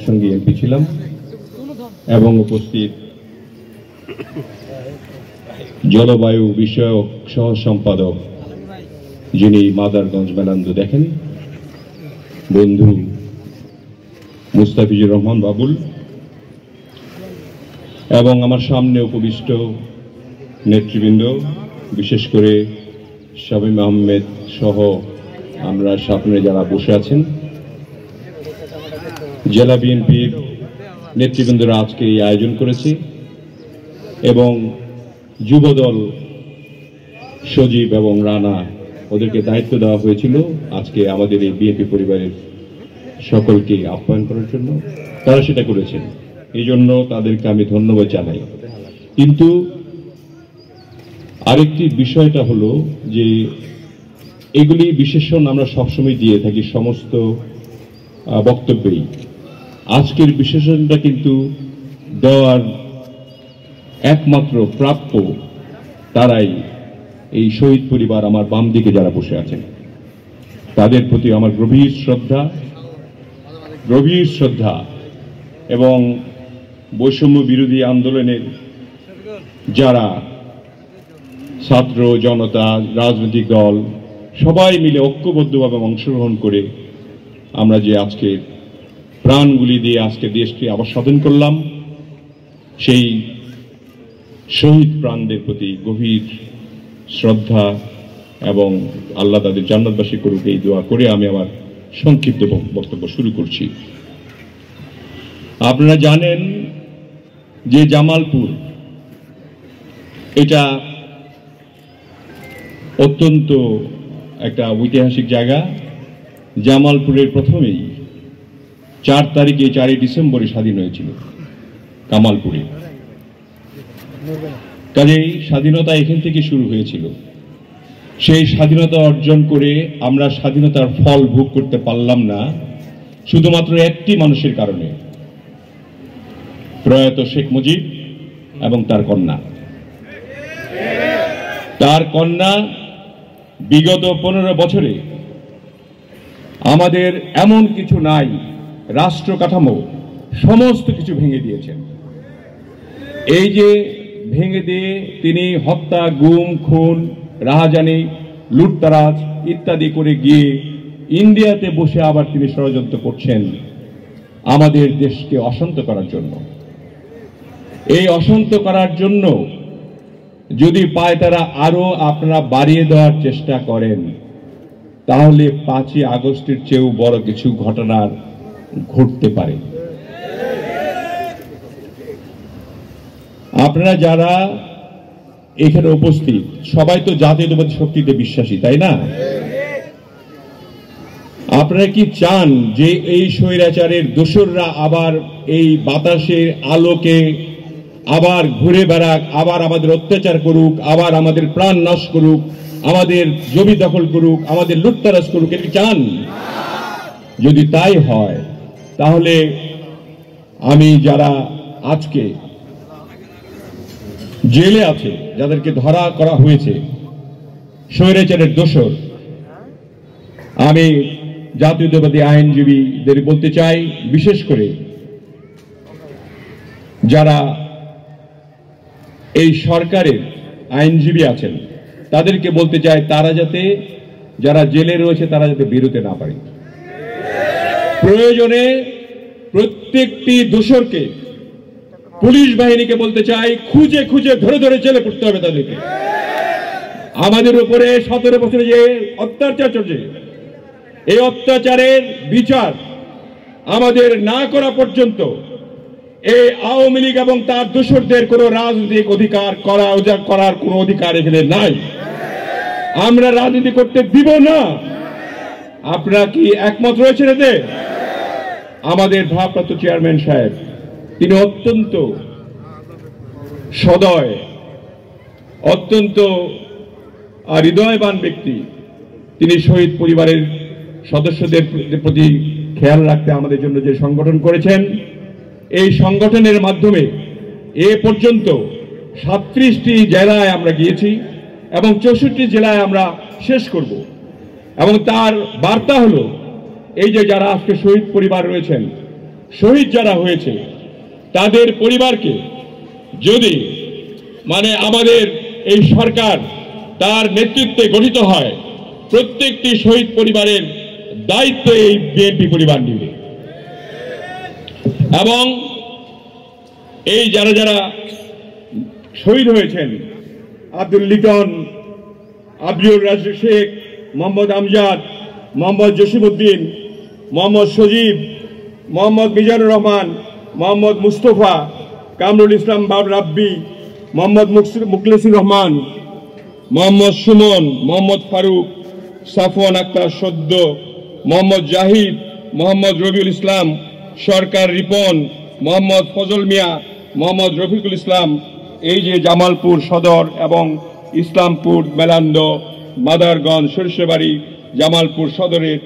সঙ্গে এমপি ছিলাম এবং উপস্থিত জলবায়ু বিষয়ক সহ সম্পাদক যিনি মাদারগঞ্জ মেলান্দু দেখেন বন্ধু মুস্তাফিজুর রহমান বাবুল এবং আমার সামনে উপবিষ্ট নেতৃবৃন্দ, বিশেষ করে শামীম আহমেদ সহ আমরা সামনে যারা বসে আছেন, জেলা বিএনপির নেতৃবৃন্দরা আজকে এই আয়োজন করেছে এবং যুবদল সজীব এবং রানা ওদেরকে দায়িত্ব দেওয়া হয়েছিল আজকে আমাদের এই বিএনপি পরিবারের সকলকে আহ্বান করার জন্য। তারা সেটা করেছেন, এই জন্য তাদেরকে আমি ধন্যবাদ জানাই। কিন্তু আরেকটি বিষয়টা হলো যে এগুলি বিশেষণ আমরা সবসময় দিয়ে থাকি সমস্ত বক্তব্যেই। আজকের বিশেষণটা কিন্তু দেওয়ার একমাত্র প্রাপ্য তারাই এই শহীদ পরিবার, আমার বাম দিকে যারা বসে আছেন তাদের প্রতি আমার গভীর শ্রদ্ধা এবং বৈষম্য বিরোধী আন্দোলনের যারা ছাত্র জনতা, রাজনৈতিক দল সবাই মিলে ঐক্যবদ্ধভাবে অংশগ্রহণ করে আমরা যে আজকে প্রাণগুলি দিয়ে আজকে দেশকে আবার স্বাধীন করলাম, সেই শহীদ প্রাণদের প্রতি গভীর শ্রদ্ধা এবং আল্লাহ তাদের জান্নাতবাসী করুক এই দোয়া করে আমি আমার সংক্ষিপ্ত বক্তব্য শুরু করছি। আপনারা জানেন যে জামালপুর এটা অত্যন্ত একটা ঐতিহাসিক জায়গা। জামালপুরের প্রথমেই 4 ডিসেম্বরে স্বাধীন হয়েছিল কামালপুরে। কাজেই স্বাধীনতা এখান থেকে শুরু হয়েছিল। সেই স্বাধীনতা অর্জন করে আমরা স্বাধীনতার ফল ভোগ করতে পারলাম না শুধুমাত্র একটি মানুষের কারণে, প্রয়াত শেখ মুজিব এবং তার কন্যা। তার কন্যা বিগত 15 বছরে আমাদের এমন কিছু নাই, রাষ্ট্র কাঠামো সমস্ত কিছু ভেঙে দিয়েছেন। এই যে ভেঙে দিয়ে তিনি হত্যা, গুম, খুন, রাহাজানি, লুটতারাজ ইত্যাদি করে গিয়ে ইন্ডিয়াতে বসে আবার তিনি ষড়যন্ত্র করছেন আমাদের দেশকে অশান্ত করার জন্য। এই অশান্ত করার জন্য যদি পায় তারা আরো আপনারা বাড়িয়ে দেওয়ার চেষ্টা করেন, তাহলে 5ই আগস্টের চেয়েও বড় কিছু ঘটনা ঘটতে পারে। আপনারা যারা এখানে উপস্থিত সবাই তো জাতীয়তাবাদী শক্তিতে বিশ্বাসী, তাই না? আপনারা কি চান যে এই স্বৈরাচারের দোসররা আবার এই বাতাসের আলোকে আবার ঘুরে বেড়াক, আবার আমাদের অত্যাচার করুক, আবার আমাদের প্রাণ নাশ করুক, আমাদের জমি দখল করুক, আমাদের লুটতরাজ করুক? এটা কি চান? যদি তাই হয় তাহলে আমি যারা আজকে জেলে আছে, যাদেরকে ধরা করা হয়েছে স্বৈরাচারের দোসর, আমি জাতীয়তাবাদী আইনজীবীদের বলতে চাই, বিশেষ করে যারা এই সরকারের আইনজীবী আছেন তাদেরকে বলতে চাই, তারা যাতে, যারা জেলে রয়েছে তারা যাতে বেরোতে না পারে। প্রয়োজনে প্রত্যেকটি দোষরকে পুলিশ বাহিনীকে বলতে চাই, খুঁজে খুঁজে ধরে ধরে জেলে পড়তে হবে তাদেরকে। আমাদের উপরে 17 বছরে যে অত্যাচার চলছে, এই অত্যাচারের বিচার আমাদের না করা পর্যন্ত এই আওয়ামী লীগ এবং তার দোসরদের কোন রাজনৈতিক অধিকার করার কোন অধিকার এখানে নাই। আমরা রাজনীতি করতে দিব না। আপনারা কি একমত রয়েছেন এতে? আমাদের ভারপ্রাপ্ত চেয়ারম্যান সাহেব তিনি অত্যন্ত সদয়, অত্যন্ত হৃদয়বান ব্যক্তি। তিনি শহীদ পরিবারের সদস্যদের প্রতি খেয়াল রাখতে আমাদের জন্য যে সংগঠন করেছেন, এই সংগঠনের মাধ্যমে এ পর্যন্ত 37টি জেলায় আমরা গিয়েছি এবং 64টি জেলায় আমরা শেষ করব। এবং তার বার্তা হলো এই যে যারা আজকে শহীদ পরিবার রয়েছেন শহীদ যারা হয়েছে তাদের পরিবারকে যদি আমাদের এই সরকার তার নেতৃত্বে গঠিত হয়, প্রত্যেকটি শহীদ পরিবারের দায়িত্ব এই বিএনপি পরিবার নেবে। এবং এই যারা যারা শহীদ হয়েছেন, আব্দুল লিটন, আব্দুল রাজ্জাক শেখ, মোহাম্মদ আমজাদ, মোহাম্মদ জসিমউদ্দিন, মোহাম্মদ সজীব, মোহাম্মদ মিজানুর রহমান, মোহাম্মদ মুস্তফা, কামরুল ইসলাম রাব্বি, মোহাম্মদ মুখলেসুর রহমান, মোহাম্মদ সুমন, মোহাম্মদ ফারুক, সাফওয়ান আক্তার সদ্য, মোহাম্মদ জাহিদ, মোহাম্মদ রবিউল ইসলাম, সরকার রিপন, মোহাম্মদ ফজল মিয়া, মোহাম্মদ রফিকুল ইসলাম, এই যে জামালপুর সদর এবং ইসলামপুর, মেলান্দ, মাদারগঞ্জ, সরিষাবাড়ি, জামালপুর সদরের